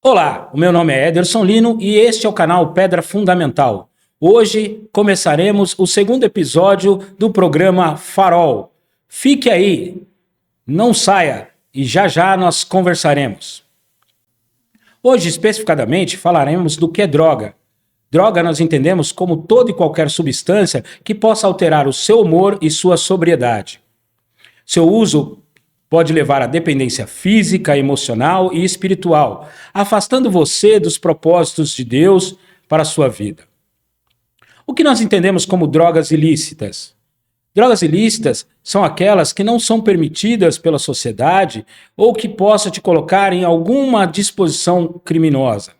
Olá, o meu nome é Ederson Lino e este é o canal Pedra Fundamental. Hoje começaremos o segundo episódio do programa Farol. Fique aí, não saia e já já nós conversaremos. Hoje, especificadamente, falaremos do que é droga. Droga nós entendemos como toda e qualquer substância que possa alterar o seu humor e sua sobriedade. Seu uso pode levar à dependência física, emocional e espiritual, afastando você dos propósitos de Deus para a sua vida. O que nós entendemos como drogas ilícitas? Drogas ilícitas são aquelas que não são permitidas pela sociedade ou que possam te colocar em alguma disposição criminosa,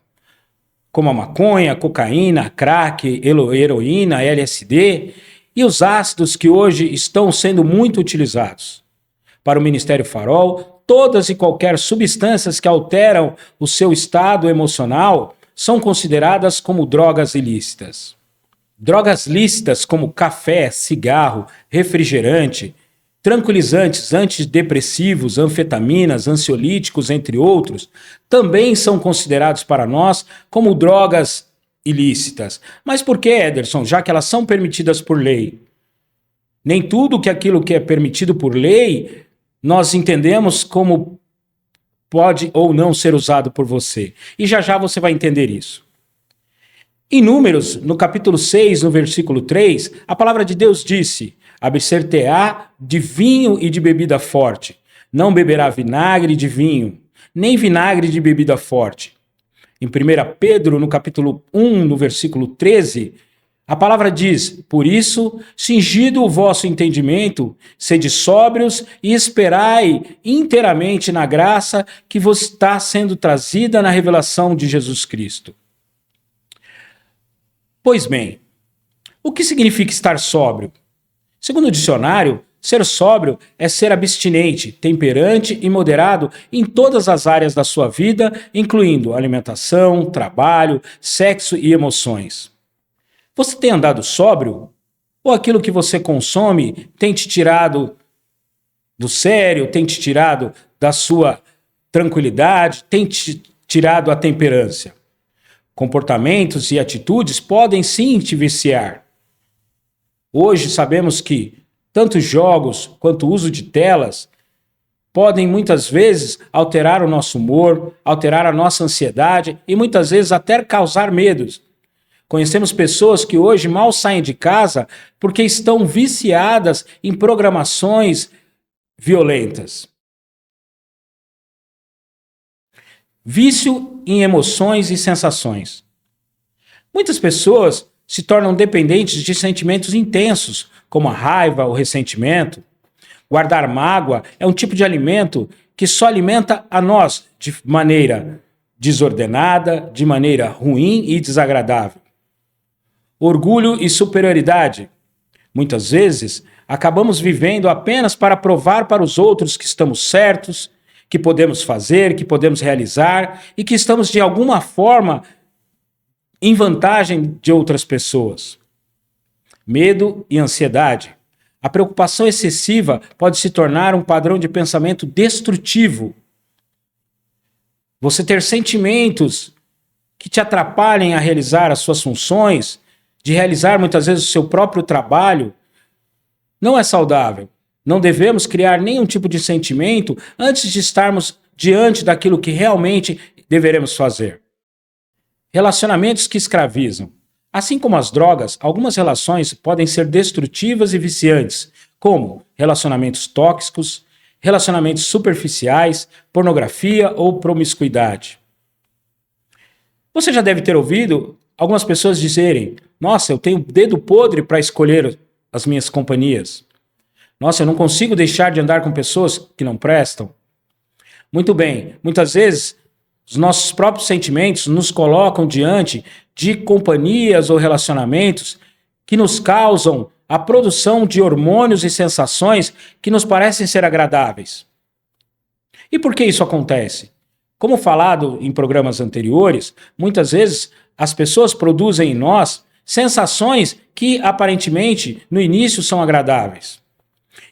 como a maconha, a cocaína, a crack, heroína, LSD e os ácidos que hoje estão sendo muito utilizados. Para o Ministério Farol, todas e qualquer substâncias que alteram o seu estado emocional são consideradas como drogas ilícitas. Drogas lícitas como café, cigarro, refrigerante, tranquilizantes, antidepressivos, anfetaminas, ansiolíticos, entre outros, também são considerados para nós como drogas ilícitas. Mas por que, Ederson? Já que elas são permitidas por lei. Nem tudo aquilo que é permitido por lei nós entendemos como pode ou não ser usado por você. E já já você vai entender isso. Em Números, no capítulo 6, no versículo 3, a palavra de Deus disse: abster-te-á de vinho e de bebida forte. Não beberá vinagre de vinho, nem vinagre de bebida forte. Em 1 Pedro, no capítulo 1, no versículo 13, a palavra diz: por isso, cingido o vosso entendimento, sede sóbrios e esperai inteiramente na graça que vos está sendo trazida na revelação de Jesus Cristo. Pois bem, o que significa estar sóbrio? Segundo o dicionário, ser sóbrio é ser abstinente, temperante e moderado em todas as áreas da sua vida, incluindo alimentação, trabalho, sexo e emoções. Você tem andado sóbrio? Ou aquilo que você consome tem te tirado do sério, tem te tirado da sua tranquilidade, tem te tirado a temperância? Comportamentos e atitudes podem sim te viciar. Hoje sabemos que tanto jogos quanto o uso de telas podem muitas vezes alterar o nosso humor, alterar a nossa ansiedade e muitas vezes até causar medos. Conhecemos pessoas que hoje mal saem de casa porque estão viciadas em programações violentas. Vício em emoções e sensações. Muitas pessoas se tornam dependentes de sentimentos intensos, como a raiva ou ressentimento. Guardar mágoa é um tipo de alimento que só alimenta a nós de maneira desordenada, de maneira ruim e desagradável. Orgulho e superioridade. Muitas vezes, acabamos vivendo apenas para provar para os outros que estamos certos, que podemos fazer, que podemos realizar e que estamos, de alguma forma, em vantagem de outras pessoas. Medo e ansiedade. A preocupação excessiva pode se tornar um padrão de pensamento destrutivo. Você ter sentimentos que te atrapalhem a realizar as suas funções, de realizar muitas vezes o seu próprio trabalho, não é saudável. Não devemos criar nenhum tipo de sentimento antes de estarmos diante daquilo que realmente deveremos fazer. Relacionamentos que escravizam. Assim como as drogas, algumas relações podem ser destrutivas e viciantes, como relacionamentos tóxicos, relacionamentos superficiais, pornografia ou promiscuidade. Você já deve ter ouvido algumas pessoas dizerem: nossa, eu tenho dedo podre para escolher as minhas companhias. Nossa, eu não consigo deixar de andar com pessoas que não prestam. Muito bem, muitas vezes os nossos próprios sentimentos nos colocam diante de companhias ou relacionamentos que nos causam a produção de hormônios e sensações que nos parecem ser agradáveis. E por que isso acontece? Como falado em programas anteriores, muitas vezes as pessoas produzem em nós sensações que aparentemente no início são agradáveis.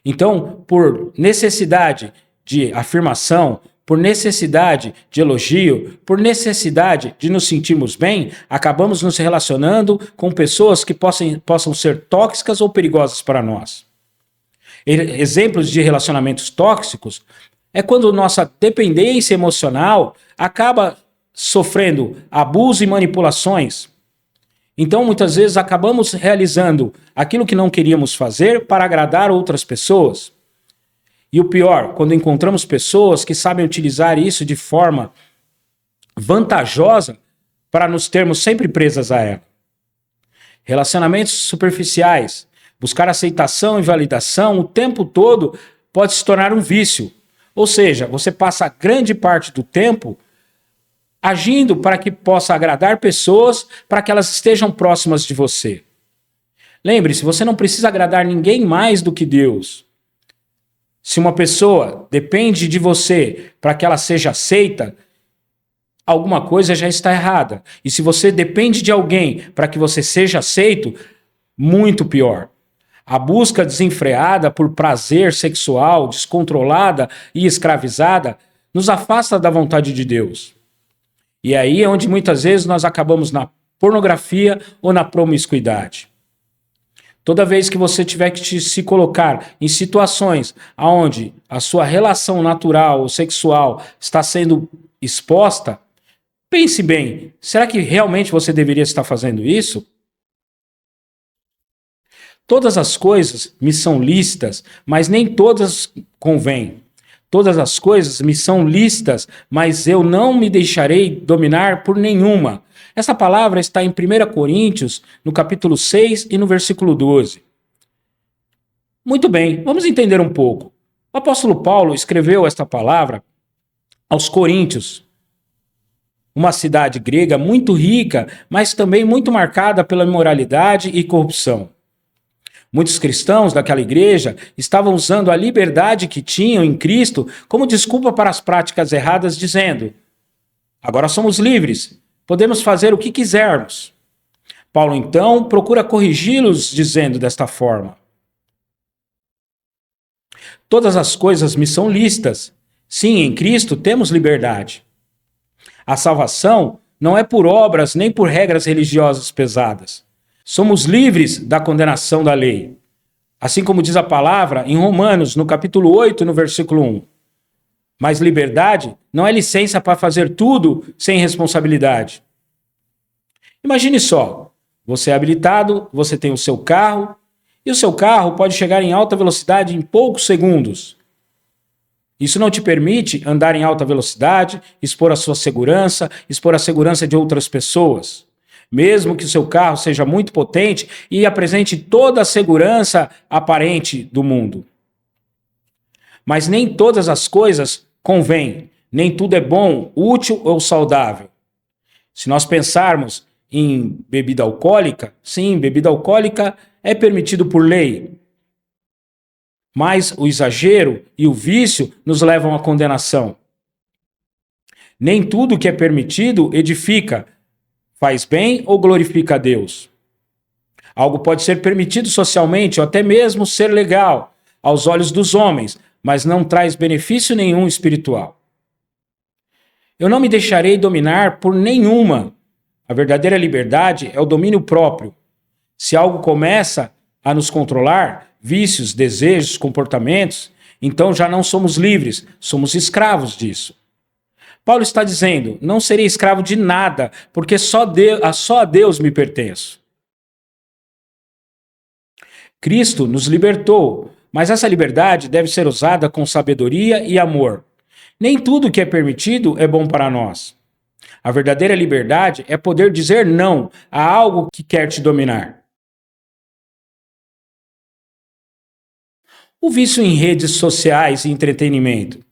Então, por necessidade de afirmação, por necessidade de elogio, por necessidade de nos sentirmos bem, acabamos nos relacionando com pessoas que possam ser tóxicas ou perigosas para nós. Exemplos de relacionamentos tóxicos é quando nossa dependência emocional acaba sofrendo abuso e manipulações. Então, muitas vezes, acabamos realizando aquilo que não queríamos fazer para agradar outras pessoas. E o pior, quando encontramos pessoas que sabem utilizar isso de forma vantajosa para nos termos sempre presas a ela. Relacionamentos superficiais, buscar aceitação e validação o tempo todo pode se tornar um vício. Ou seja, você passa grande parte do tempo agindo para que possa agradar pessoas, para que elas estejam próximas de você. Lembre-se, você não precisa agradar ninguém mais do que Deus. Se uma pessoa depende de você para que ela seja aceita, alguma coisa já está errada. E se você depende de alguém para que você seja aceito, muito pior. A busca desenfreada por prazer sexual, descontrolada e escravizada, nos afasta da vontade de Deus. E aí é onde muitas vezes nós acabamos na pornografia ou na promiscuidade. Toda vez que você tiver que se colocar em situações onde a sua relação natural ou sexual está sendo exposta, pense bem, será que realmente você deveria estar fazendo isso? Todas as coisas me são lícitas, mas nem todas convêm. Todas as coisas me são lícitas, mas eu não me deixarei dominar por nenhuma. Essa palavra está em 1 Coríntios, no capítulo 6 e no versículo 12. Muito bem, vamos entender um pouco. O apóstolo Paulo escreveu esta palavra aos Coríntios, uma cidade grega muito rica, mas também muito marcada pela imoralidade e corrupção. Muitos cristãos daquela igreja estavam usando a liberdade que tinham em Cristo como desculpa para as práticas erradas, dizendo: agora somos livres, podemos fazer o que quisermos. Paulo, então, procura corrigi-los dizendo desta forma: todas as coisas me são lícitas. Sim, em Cristo temos liberdade. A salvação não é por obras nem por regras religiosas pesadas. Somos livres da condenação da lei. Assim como diz a palavra em Romanos, no capítulo 8, no versículo 1. Mas liberdade não é licença para fazer tudo sem responsabilidade. Imagine só, você é habilitado, você tem o seu carro, e o seu carro pode chegar em alta velocidade em poucos segundos. Isso não te permite andar em alta velocidade, expor a sua segurança, expor a segurança de outras pessoas. Mesmo que o seu carro seja muito potente e apresente toda a segurança aparente do mundo. Mas nem todas as coisas convêm, nem tudo é bom, útil ou saudável. Se nós pensarmos em bebida alcoólica, sim, bebida alcoólica é permitido por lei. Mas o exagero e o vício nos levam à condenação. Nem tudo que é permitido edifica, faz bem ou glorifica a Deus. Algo pode ser permitido socialmente ou até mesmo ser legal aos olhos dos homens, mas não traz benefício nenhum espiritual. Eu não me deixarei dominar por nenhuma. A verdadeira liberdade é o domínio próprio. Se algo começa a nos controlar, vícios, desejos, comportamentos, então já não somos livres, somos escravos disso. Paulo está dizendo: não serei escravo de nada, porque só a Deus me pertenço. Cristo nos libertou, mas essa liberdade deve ser usada com sabedoria e amor. Nem tudo que é permitido é bom para nós. A verdadeira liberdade é poder dizer não a algo que quer te dominar. O vício em redes sociais e entretenimento.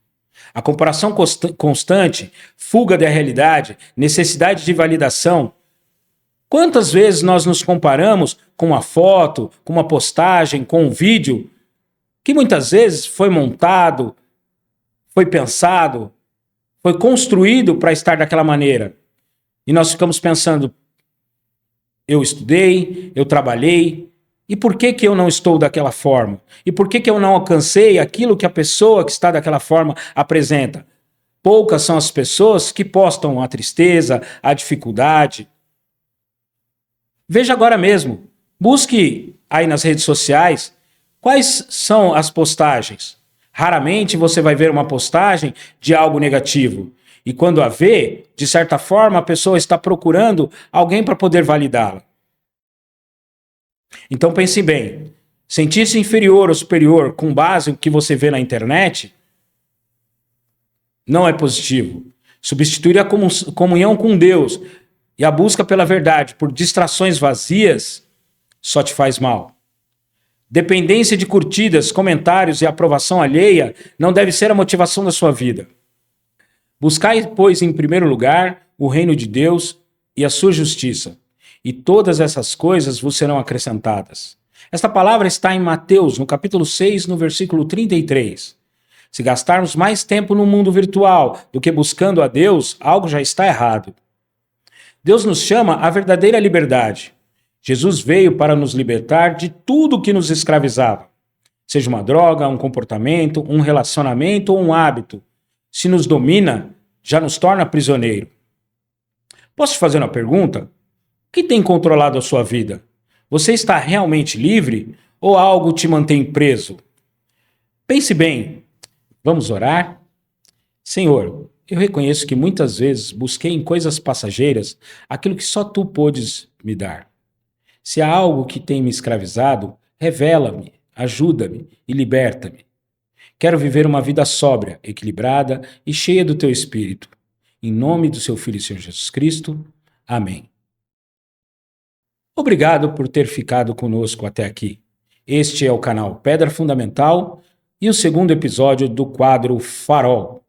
A comparação constante, fuga da realidade, necessidade de validação. Quantas vezes nós nos comparamos com uma foto, com uma postagem, com um vídeo, que muitas vezes foi montado, foi pensado, foi construído para estar daquela maneira. E nós ficamos pensando: eu estudei, eu trabalhei, e por que eu não estou daquela forma? E por que eu não alcancei aquilo que a pessoa que está daquela forma apresenta? Poucas são as pessoas que postam a tristeza, a dificuldade. Veja agora mesmo. Busque aí nas redes sociais quais são as postagens. Raramente você vai ver uma postagem de algo negativo. E quando a vê, de certa forma, a pessoa está procurando alguém para poder validá-la. Então pense bem. Sentir-se inferior ou superior com base no que você vê na internet não é positivo. Substituir a comunhão com Deus e a busca pela verdade por distrações vazias só te faz mal. Dependência de curtidas, comentários e aprovação alheia não deve ser a motivação da sua vida. Buscai, pois, em primeiro lugar, o reino de Deus e a sua justiça, e todas essas coisas vos serão acrescentadas. Esta palavra está em Mateus, no capítulo 6, no versículo 33. Se gastarmos mais tempo no mundo virtual do que buscando a Deus, algo já está errado. Deus nos chama à verdadeira liberdade. Jesus veio para nos libertar de tudo que nos escravizava. Seja uma droga, um comportamento, um relacionamento ou um hábito. Se nos domina, já nos torna prisioneiro. Posso te fazer uma pergunta? O que tem controlado a sua vida? Você está realmente livre ou algo te mantém preso? Pense bem. Vamos orar? Senhor, eu reconheço que muitas vezes busquei em coisas passageiras aquilo que só tu podes me dar. Se há algo que tem me escravizado, revela-me, ajuda-me e liberta-me. Quero viver uma vida sóbria, equilibrada e cheia do teu Espírito. Em nome do seu Filho, Senhor Jesus Cristo. Amém. Obrigado por ter ficado conosco até aqui. Este é o canal Pedra Fundamental e o segundo episódio do quadro Farol.